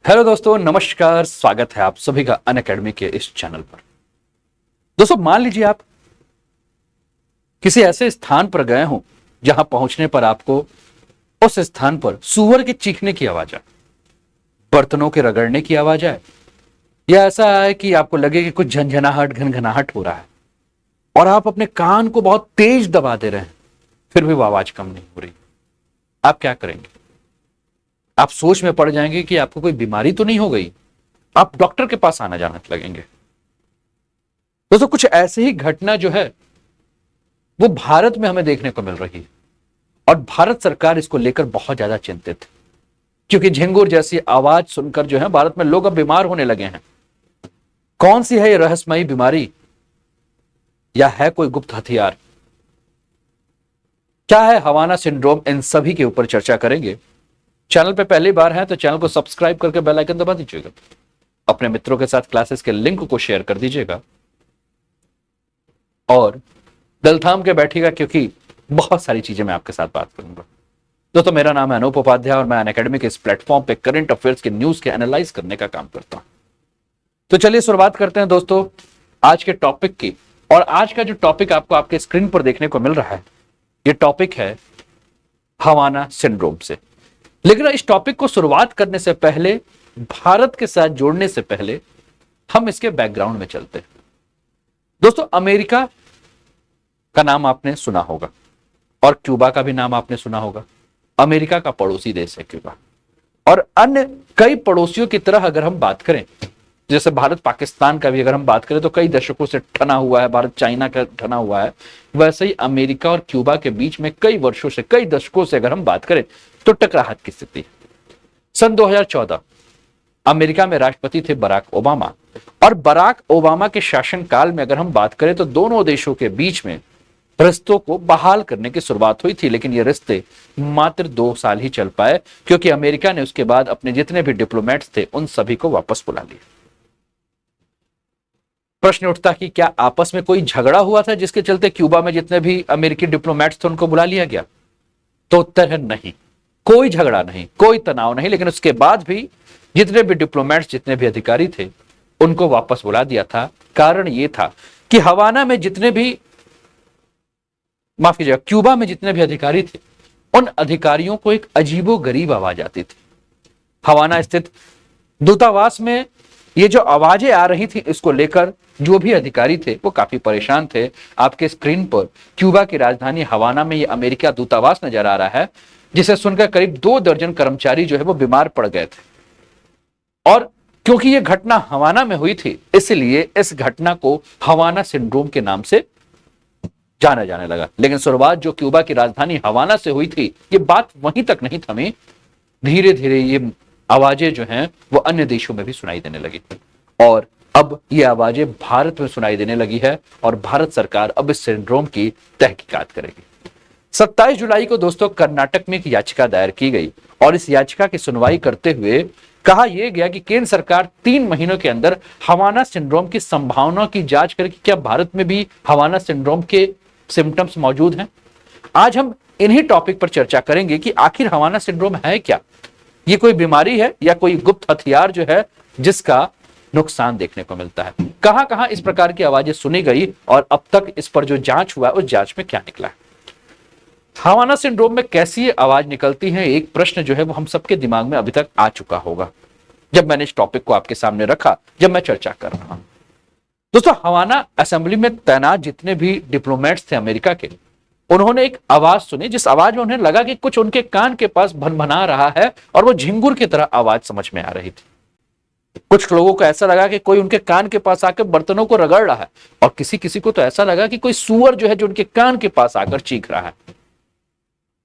Hello दोस्तों, नमस्कार। स्वागत है आप सभी का अनअकैडमी के इस चैनल पर। दोस्तों, मान लीजिए आप किसी ऐसे स्थान पर गए हो जहां पहुंचने पर आपको उस स्थान पर सूअर के चीखने की आवाज आए, बर्तनों के रगड़ने की आवाज आए, या ऐसा है कि आपको लगे कि कुछ झंझनाहट घनघनाहट हो रहा है और आप अपने कान को बहुत तेज दबा दे रहे हैं, फिर भी वो आवाज कम नहीं हो रही। आप क्या करेंगे? आप सोच में पड़ जाएंगे कि आपको कोई बीमारी तो नहीं हो गई। आप डॉक्टर के पास आना जाना लगेंगे। दोस्तों, कुछ ऐसे ही घटना जो है वो भारत में हमें देखने को मिल रही है और भारत सरकार इसको लेकर बहुत ज्यादा चिंतित है, क्योंकि झिंगुर जैसी आवाज सुनकर जो है भारत में लोग अब बीमार होने लगे हैं। कौन सी है ये रहस्यमयी बीमारी, या है कोई गुप्त हथियार? क्या है हवाना सिंड्रोम? इन सभी के ऊपर चर्चा करेंगे। चैनल पे पहली बार है तो चैनल को सब्सक्राइब करके बेल आइकन दबा दीजिएगा। अपने मित्रों के साथ क्लासेस के लिंक को शेयर कर दीजिएगा और दिल थाम के बैठिएगा, क्योंकि बहुत सारी चीजें मैं आपके साथ बात करूंगा। दोस्तों, मेरा नाम है अनूप उपाध्याय और मैं अनअकैडमी के इस प्लेटफॉर्म पे करंट अफेयर्स के न्यूज के एनालाइज करने का काम करता हूं। तो चलिए शुरुआत करते हैं दोस्तों आज के टॉपिक की। और आज का जो टॉपिक आपको आपके स्क्रीन पर देखने को मिल रहा है, ये टॉपिक है हवाना सिंड्रोम से। लेकिन इस टॉपिक को शुरुआत करने से पहले, भारत के साथ जोड़ने से पहले, हम इसके बैकग्राउंड में चलते हैं। दोस्तों, अमेरिका का नाम आपने सुना होगा और क्यूबा का भी नाम आपने सुना होगा। अमेरिका का पड़ोसी देश है क्यूबा, और अन्य कई पड़ोसियों की तरह अगर हम बात करें, जैसे भारत पाकिस्तान का भी अगर हम बात करें तो कई दशकों से ठना हुआ है, भारत चाइना का ठना हुआ है, वैसे ही अमेरिका और क्यूबा के बीच में कई वर्षों से, कई दशकों से अगर हम बात करें तो टकराहट की स्थिति है। सन 2014 अमेरिका में राष्ट्रपति थे बराक ओबामा, और बराक ओबामा के शासनकाल में अगर हम बात करें तो दोनों देशों के बीच में रिश्तों को बहाल करने की शुरुआत हुई थी। लेकिन ये रिश्ते मात्र 2 साल ही चल पाए, क्योंकि अमेरिका ने उसके बाद अपने जितने भी डिप्लोमेट्स थे उन सभी को वापस बुला लिया। प्रश्न उठता कि क्या आपस में कोई झगड़ा हुआ था जिसके चलते क्यूबा में जितने भी अमेरिकी डिप्लोमेट्स थे उनको बुला लिया गया? तो उत्तर है नहीं, कोई झगड़ा नहीं, कोई तनाव नहीं। लेकिन उसके बाद भी जितने भी डिप्लोमेट्स, जितने भी अधिकारी थे, उनको वापस बुला दिया था। कारण यह था कि हवाना में जितने भी, माफ कीजिएगा, क्यूबा में जितने भी अधिकारी थे, उन अधिकारियों को एक अजीबोगरीब आवाज आती थी। हवाना स्थित दूतावास में ये जो आवाजें आ रही थी, इसको लेकर जो भी अधिकारी थे वो काफी परेशान थे। आपके स्क्रीन पर क्यूबा की राजधानी हवाना में ये अमेरिका दूतावास नजर आ रहा है, जिसे सुनकर करीब 2 दर्जन कर्मचारी जो है वो बीमार पड़ गए थे। और क्योंकि ये घटना हवाना में हुई थी, इसलिए इस घटना को हवाना सिंड्रोम के नाम से जाना जाने लगा। लेकिन शुरुआत जो क्यूबा की राजधानी हवाना से हुई थी, ये बात वहीं तक नहीं थमी। धीरे धीरे ये आवाजें जो हैं वो अन्य देशों में भी सुनाई देने लगी, और अब ये आवाजें भारत में सुनाई देने लगी है, और भारत सरकार अब इस सिंड्रोम की तहकीकात करेगी। 27 जुलाई को दोस्तों कर्नाटक में एक याचिका दायर की गई, और इस याचिका की सुनवाई करते हुए कहा यह गया कि केंद्र सरकार 3 महीनों के अंदर हवाना सिंड्रोम की संभावना की जांच करे कि क्या भारत में भी हवाना सिंड्रोम के सिम्टम्स मौजूद हैं। आज हम इन्हीं टॉपिक पर चर्चा करेंगे कि आखिर हवाना सिंड्रोम है क्या, ये कोई बीमारी है या कोई गुप्त हथियार जो है जिसका नुकसान देखने को मिलता है। कहां कहां इस प्रकार की आवाजें सुनी गई और अब तक इस पर जो जांच हुआ है उस जांच में क्या निकला है। हवाना सिंड्रोम में कैसी आवाज निकलती है, एक प्रश्न जो है वो हम सबके दिमाग में अभी तक आ चुका होगा जब मैंने इस टॉपिक को आपके सामने रखा, जब मैं चर्चा कर रहा हूं। दोस्तों, हवाना असेंबली में तैनात जितने भी डिप्लोमेट्स थे अमेरिका के, उन्होंने एक आवाज सुनी, जिस आवाज में उन्हें लगा कि कुछ उनके कान के पास भनभना रहा है, और वो झिंगुर की तरह आवाज समझ में आ रही थी। कुछ लोगों को ऐसा लगा कि कोई उनके कान के पास आकर बर्तनों को रगड़ रहा है, और किसी किसी को तो ऐसा लगा कि कोई सुअर जो है जो उनके कान के पास आकर चीख रहा है।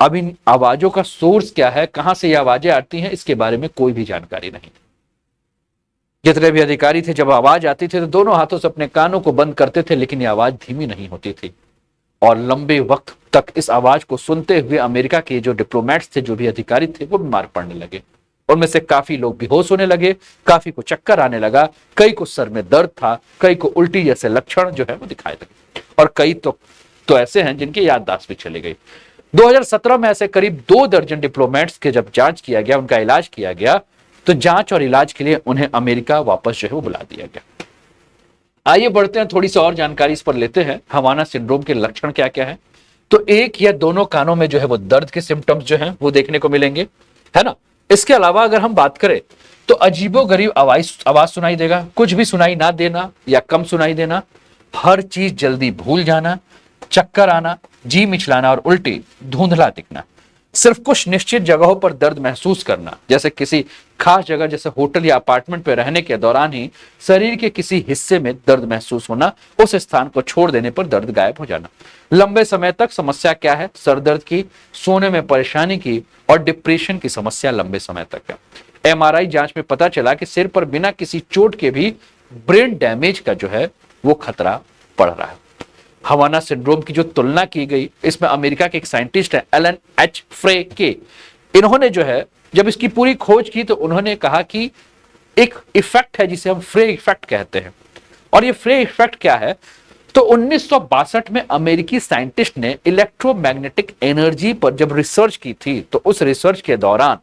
अब इन आवाजों का सोर्स क्या है, कहां से ये आवाजें आती हैं, इसके बारे में कोई भी जानकारी नहीं। जितने भी अधिकारी थे, जब आवाज आती थी तो दोनों हाथों से अपने कानों को बंद करते थे, लेकिन ये आवाज धीमी नहीं होती थी, और लंबे वक्त तक इस आवाज को सुनते हुए अमेरिका के जो डिप्लोमेट्स थे, जो भी अधिकारी थे, वो बीमार पड़ने लगे। उनमें से काफी लोग बेहोश होने लगे, काफी को चक्कर आने लगा, कई को सर में दर्द था, कई को उल्टी जैसे लक्षण जो है वो दिखाई लगे, और कई तो ऐसे हैं जिनकी याददाश्त भी चली गई। 2017 में ऐसे करीब 2 दर्जन डिप्लोमेट्स के जब जांच किया गया, उनका इलाज किया गया, तो जांच और इलाज के लिए उन्हें अमेरिका वापस जो है वो बुला दिया गया। आइए बढ़ते हैं, थोड़ी सी और जानकारी इस पर लेते हैं। हवाना सिंड्रोम के लक्षण क्या क्या है? तो एक या दोनों कानों में जो है वो दर्द के सिम्टम्स जो हैं वो देखने को मिलेंगे, है ना। इसके अलावा अगर हम बात करें तो अजीबोगरीब आवाज सुनाई देगा, कुछ भी सुनाई ना देना या कम सुनाई देना, हर चीज जल्दी भूल जाना, चक्कर आना, जी मिचलाना और उल्टी, धुंधला दिखना, सिर्फ कुछ निश्चित जगहों पर दर्द महसूस करना, जैसे किसी खास जगह जैसे होटल या अपार्टमेंट पर रहने के दौरान ही शरीर के किसी हिस्से में दर्द महसूस होना, उस स्थान को छोड़ देने पर दर्द गायब हो जाना। लंबे समय तक समस्या क्या है? सर दर्द की, सोने में परेशानी की और डिप्रेशन की समस्या लंबे समय तक है। एमआरआई जांच में पता चला कि सिर पर बिना किसी चोट के भी ब्रेन डैमेज का जो है वो खतरा बढ़ रहा है। हवाना सिंड्रोम की जो तुलना की गई, इसमें अमेरिका के एक साइंटिस्ट है एलन एच फ्रे के, इन्होंने जो है जब इसकी पूरी खोज की तो उन्होंने कहा कि एक इफेक्ट है जिसे हम फ्रे इफेक्ट कहते हैं। और ये फ्रे इफेक्ट क्या है? तो 1962 में अमेरिकी साइंटिस्ट ने इलेक्ट्रोमैग्नेटिक एनर्जी पर जब रिसर्च की थी, तो उस रिसर्च के दौरान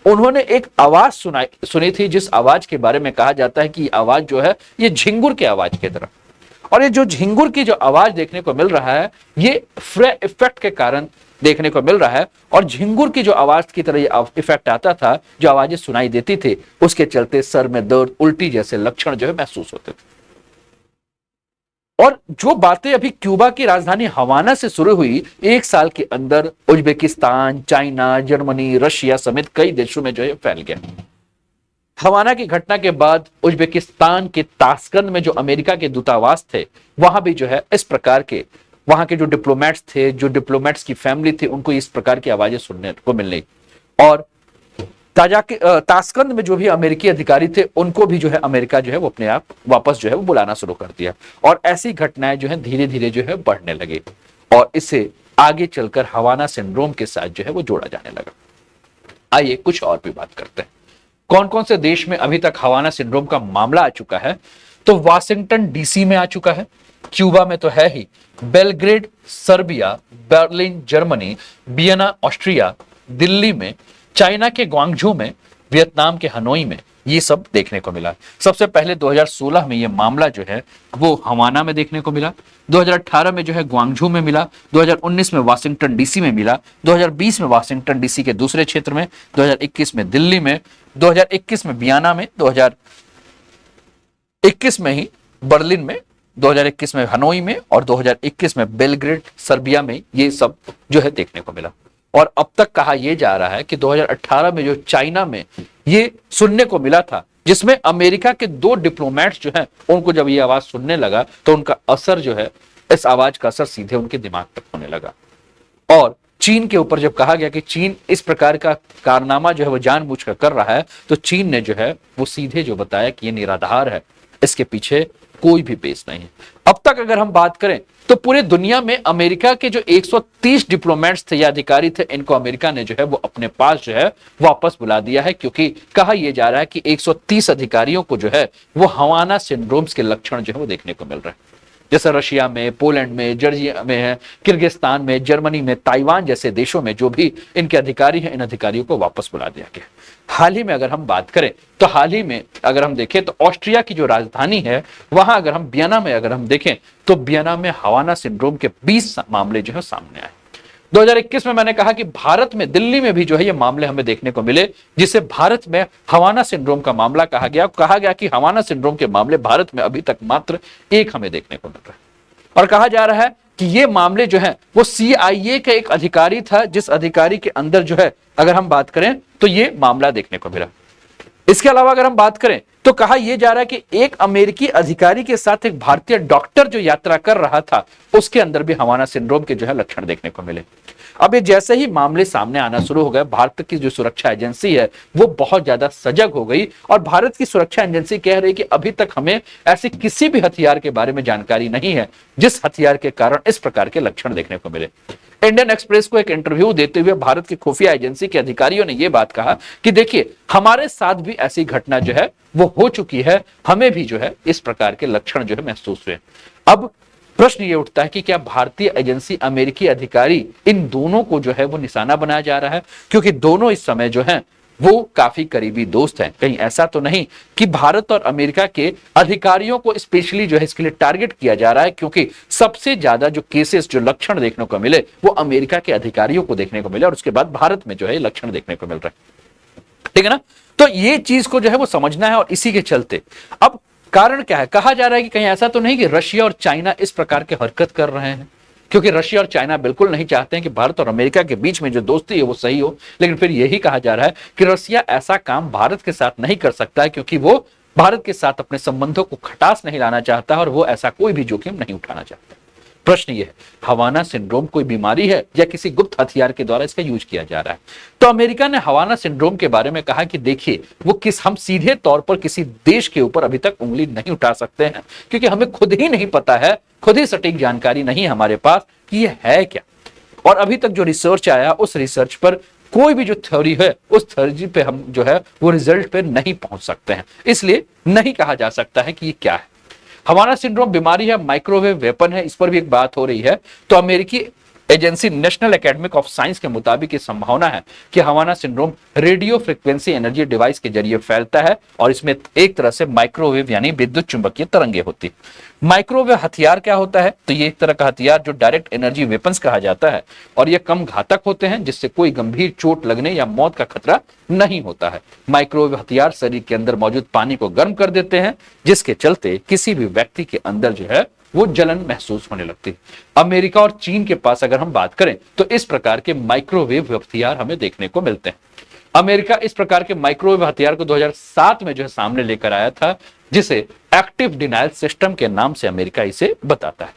उन्होंने एक आवाज सुनी थी, जिस आवाज के बारे में कहा जाता है कि ये आवाज जो है ये झिंगुर की आवाज की तरह। और ये जो झिंगुर की जो आवाज देखने को मिल रहा है, ये फ्रे इफेक्ट के कारण देखने को मिल रहा है। और झिंगुर की जो आवाज की तरह ये इफेक्ट आता था, जो आवाजें सुनाई देती थी, उसके चलते सर में दर्द, उल्टी जैसे लक्षण जो है महसूस होते थे। और जो बातें अभी क्यूबा की राजधानी हवाना से शुरू हुई, एक साल के अंदर उज्बेकिस्तान, चाइना, जर्मनी, रशिया समेत कई देशों में जो है फैल गया। हवाना की घटना के बाद उज्बेकिस्तान के ताशकंद में जो अमेरिका के दूतावास थे, वहां भी जो है इस प्रकार के, वहां के जो डिप्लोमेट्स थे, जो डिप्लोमेट्स की फैमिली थी, उनको इस प्रकार की आवाजें सुनने को मिलने। और ताशकंद में जो भी अमेरिकी अधिकारी थे, उनको भी जो है अमेरिका जो है वो अपने आप वापस जो है वो बुलाना शुरू कर दिया। और ऐसी घटनाएं जो है धीरे धीरे जो है बढ़ने लगी और इसे आगे चलकर हवाना सिंड्रोम के साथ जो है वो जोड़ा जाने लगा। आइए कुछ और भी बात करते हैं। कौन कौन से देश में अभी तक हवाना सिंड्रोम का मामला आ चुका है? तो वाशिंगटन डीसी में आ चुका है, क्यूबा में तो है ही, Belgrade Serbia, Berlin Germany, Vienna Austria, Delhi में, चाइना के ग्वांगझू में, वियतनाम के हनोई में, ये सब देखने को मिला। सबसे पहले 2016 में ये मामला जो है वो हवाना में देखने को मिला, 2018 में जो है ग्वांगझू में मिला, 2019 में वाशिंगटन डीसी में मिला, 2020 में वाशिंगटन डीसी के दूसरे क्षेत्र में, 2021 में दिल्ली में, 2021 में वियना में, 2021 में ही बर्लिन में, 2021 में हनोई में और 2021 में बेलग्रेड सर्बिया में ये सब जो है देखने को मिला। और अब तक कहा यह जा रहा है कि 2018 में जो चाइना में ये सुनने को मिला था, जिसमें अमेरिका के 2 डिप्लोमेट्स जो हैं, उनको जब ये आवाज सुनने लगा तो उनका असर जो है, इस आवाज का असर सीधे उनके दिमाग तक होने लगा। और चीन के ऊपर जब कहा गया कि चीन इस प्रकार का कारनामा जो है वो जानबूझकर कर रहा है, तो चीन ने जो है वो सीधे जो बताया कि ये निराधार है, इसके पीछे कोई भी बेस नहीं है। अब तक अगर हम बात करें तो पूरे दुनिया में अमेरिका के जो 130 डिप्लोमेट्स थे या अधिकारी थे, इनको अमेरिका ने जो है वो अपने पास जो है वापस बुला दिया है, क्योंकि कहा यह जा रहा है कि 130 अधिकारियों को जो है वो हवाना सिंड्रोम्स के लक्षण जो है वो देखने को मिल रहा है। जैसे रशिया में, पोलैंड में, जॉर्जिया में है, किर्गिस्तान में, जर्मनी में, ताइवान जैसे देशों में जो भी इनके अधिकारी हैं, इन अधिकारियों को वापस बुला दिया गया। हाल ही में अगर हम बात करें तो हाल ही में अगर हम देखें तो ऑस्ट्रिया की जो राजधानी है, वहां अगर हम वियना में अगर हम देखें तो वियना में हवाना सिंड्रोम के 20 मामले जो है सामने आए। 2021 में मैंने कहा कि भारत में, दिल्ली में भी जो है ये मामले हमें देखने को मिले, जिसे भारत में हवाना सिंड्रोम का मामला कहा गया कि हवाना सिंड्रोम के मामले भारत में अभी तक मात्र 1 हमें देखने को मिल रहा है। और कहा जा रहा है कि ये मामले जो है वो CIA का एक अधिकारी था, जिस अधिकारी के अंदर जो है अगर हम बात करें तो ये मामला देखने को मिला। इसके अलावा अगर हम बात करें तो कहा यह जा रहा है कि एक अमेरिकी अधिकारी के साथ एक भारतीय डॉक्टर जो यात्रा कर रहा था, उसके अंदर भी हवाना सिंड्रोम के जो है लक्षण देखने को मिले। अब ये जैसे ही मामले सामने आना शुरू हो गए, भारत की जो सुरक्षा एजेंसी है वो बहुत ज्यादा सजग हो गई और भारत की सुरक्षा एजेंसी कह रही है कि अभी तक हमें ऐसे किसी भी हथियार के बारे में जानकारी नहीं है जिस हथियार के कारण इस प्रकार के लक्षण देखने को मिले। इंडियन एक्सप्रेस को एक इंटरव्यू देते हुए भारत की खुफिया एजेंसी के अधिकारियों ने यह बात कहा कि देखिए, हमारे साथ भी ऐसी घटना जो है वो हो चुकी है, हमें भी जो है इस प्रकार के लक्षण जो है महसूस हुए। अब प्रश्न ये उठता है कि क्या भारतीय एजेंसी, अमेरिकी अधिकारी, इन दोनों को जो है वो निशाना बनाया जा रहा है? क्योंकि दोनों इस समय जो है वो काफी करीबी दोस्त हैं। कहीं ऐसा तो नहीं कि भारत और अमेरिका के अधिकारियों को स्पेशली जो है इसके लिए टारगेट किया जा रहा है, क्योंकि सबसे ज्यादा जो केसेस, जो लक्षण देखने को मिले वो अमेरिका के अधिकारियों को देखने को मिले और उसके बाद भारत में जो है लक्षण देखने को मिल रहे हैं। ठीक है ना? तो ये चीज को जो है वो समझना है और इसी के चलते अब कारण क्या है? कहा जा रहा है कि कहीं ऐसा तो नहीं कि रशिया और चाइना इस प्रकार के हरकत कर रहे हैं, क्योंकि रशिया और चाइना बिल्कुल नहीं चाहते हैं कि भारत और अमेरिका के बीच में जो दोस्ती है वो सही हो। लेकिन फिर यही कहा जा रहा है कि रशिया ऐसा काम भारत के साथ नहीं कर सकता है, क्योंकि वो भारत के साथ अपने संबंधों को खटास नहीं लाना चाहता और वो ऐसा कोई भी जोखिम नहीं उठाना चाहता। प्रश्न यह है, हवाना सिंड्रोम कोई बीमारी है या किसी गुप्त हथियार के द्वारा इसका यूज किया जा रहा है? तो अमेरिका ने हवाना सिंड्रोम के बारे में कहा कि देखिए, हम सीधे तौर पर किसी देश के ऊपर अभी तक उंगली नहीं उठा सकते हैं, क्योंकि हमें खुद ही नहीं पता है, खुद ही सटीक जानकारी नहीं है हमारे पास कि यह है क्या। और अभी तक जो रिसर्च आया उस रिसर्च पर कोई भी जो थ्योरी है उस थ्योरी पे हम जो है वो रिजल्ट पे नहीं पहुंच सकते हैं, इसलिए नहीं कहा जा सकता है कि ये क्या है। हवाना सिंड्रोम बीमारी है, माइक्रोवेव वेपन है, इस पर भी एक बात हो रही है। तो अमेरिकी agency national academic of science के मुताबिक ये संभावना है कि Havana syndrome radio frequency energy device के जरिए फैलता है और इसमें एक तरह से माइक्रोवेव यानी विद्युत चुंबकीय तरंगे होती है। माइक्रोवेव हथियार क्या होता है? तो ये एक तरह का हथियार जो डायरेक्ट एनर्जी वेपन्स कहा जाता है और ये कम घातक होते हैं, जिससे कोई गंभीर चोट लगने या मौत का खतरा नहीं होता है। माइक्रोवेव हथियार शरीर के अंदर मौजूद पानी को गर्म कर देते हैं, जिसके चलते किसी भी व्यक्ति के अंदर जो है वो जलन महसूस होने लगती है। अमेरिका और चीन के पास अगर हम बात करें तो इस प्रकार के माइक्रोवेव हथियार हमें देखने को मिलते हैं। अमेरिका इस प्रकार के माइक्रोवेव हथियार को 2007 में जो है सामने लेकर आया था, जिसे एक्टिव डिनायल सिस्टम के नाम से अमेरिका इसे बताता है।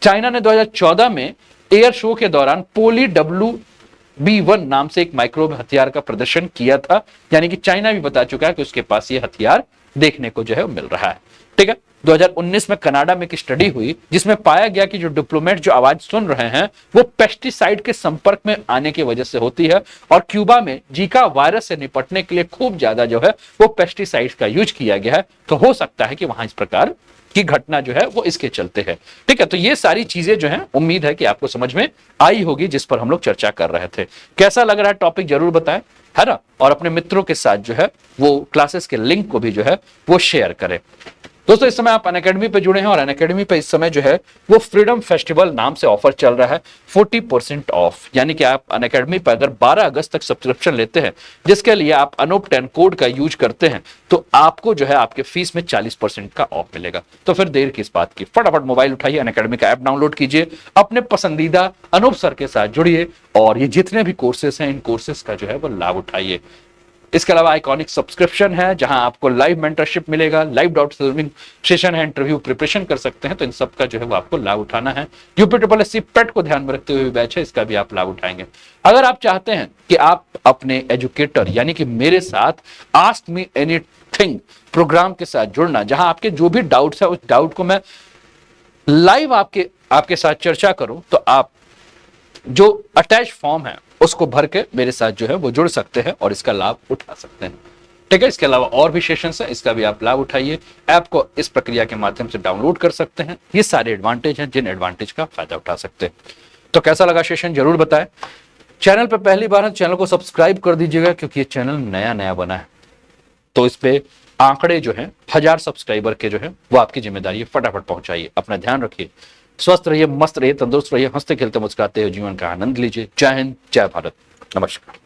चाइना ने 2014 में एयर शो के दौरान पोली WB1 नाम से एक माइक्रोवेव हथियार का प्रदर्शन किया था, यानी कि चाइना भी बता चुका है कि उसके पास ये हथियार देखने को जो है मिल रहा है। ठीक है, 2019 में कनाडा में एक स्टडी हुई जिसमें पाया गया कि जो डिप्लोमेट जो आवाज सुन रहे हैं वो पेस्टिसाइड के संपर्क में आने की वजह से होती है, और क्यूबा में जीका वायरस से निपटने के लिए खूब ज्यादा जो है वो पेस्टिसाइड्स का यूज किया गया है। तो हो सकता है कि वहां इस प्रकार की घटना जो है वो इसके चलते है। ठीक है, तो ये सारी चीजें जो है उम्मीद है कि आपको समझ में आई होगी, जिस पर हम लोग चर्चा कर रहे थे। कैसा लग रहा है टॉपिक जरूर बताएं, है ना? और अपने मित्रों के साथ जो है वो क्लासेस के लिंक को भी जो है वो शेयर करें। दोस्तों, इस समय आप अनअकैडमी पे जुड़े हैं और अनअकैडमी पे इस समय जो है वो फ्रीडम फेस्टिवल नाम से ऑफर चल रहा है 40% ऑफ, यानी कि आप अनअकैडमी पर अगर 12 अगस्त तक सब्सक्रिप्शन लेते हैं, जिसके लिए आप अनूप 10 कोड का यूज करते हैं, तो आपको जो है आपके फीस में 40% का ऑफ मिलेगा। तो फिर देर किस बात की, फटाफट मोबाइल उठाइए, अनअकैडमी का ऐप डाउनलोड कीजिए, अपने पसंदीदा अनूप सर के साथ जुड़िए और ये जितने भी कोर्सेस हैं इन कोर्सेस का जो है वो लाभ उठाइए। इसके अलावा आइकॉनिक सब्सक्रिप्शन है जहां आपको लाइव मेंटरशिप मिलेगा, लाइव डाउट सॉल्विंग सेशन है, इंटरव्यू प्रिपरेशन कर सकते हैं। तो इन सब का जो है वो आपको लाभ उठाना है। यूपीएससी पेट को ध्यान में रखते हुए बैच है, इसका भी आप लाभ उठाएंगे। अगर आप चाहते हैं कि आप अपने एजुकेटर यानी कि मेरे साथ आस्क मी एनीथिंग प्रोग्राम के साथ जुड़ना, जहां आपके जो भी डाउट्स है उस डाउट को मैं लाइव आपके साथ चर्चा करूं, तो आप जो अटैच फॉर्म है उसको भर के मेरे साथ जो है वो जुड़ सकते हैं और इसका लाभ उठा सकते हैं। ठीक है, इसके अलावा और भी सेशंस है, इसका भी आप लाभ उठाइए। ऐप को इस प्रक्रिया के माध्यम से डाउनलोड कर सकते हैं। ये सारे एडवांटेज हैं जिन एडवांटेज का फायदा उठा सकते हैं। तो कैसा लगा सेशन जरूर बताएं। चैनल पर पहली बार है, चैनल को सब्सक्राइब कर दीजिएगा, क्योंकि ये चैनल नया बना है। तो इस पे आंकड़े जो है 1000 सब्सक्राइबर के जो है वो आपकी जिम्मेदारी है, फटाफट पहुंचाइए। अपना ध्यान रखिए, स्वस्थ रहिए, मस्त रहिए, तंदुरुस्त रहिए, हंसते खेलते मुस्कुराते हुए जीवन का आनंद लीजिए। जय हिंद, जय भारत, नमस्कार।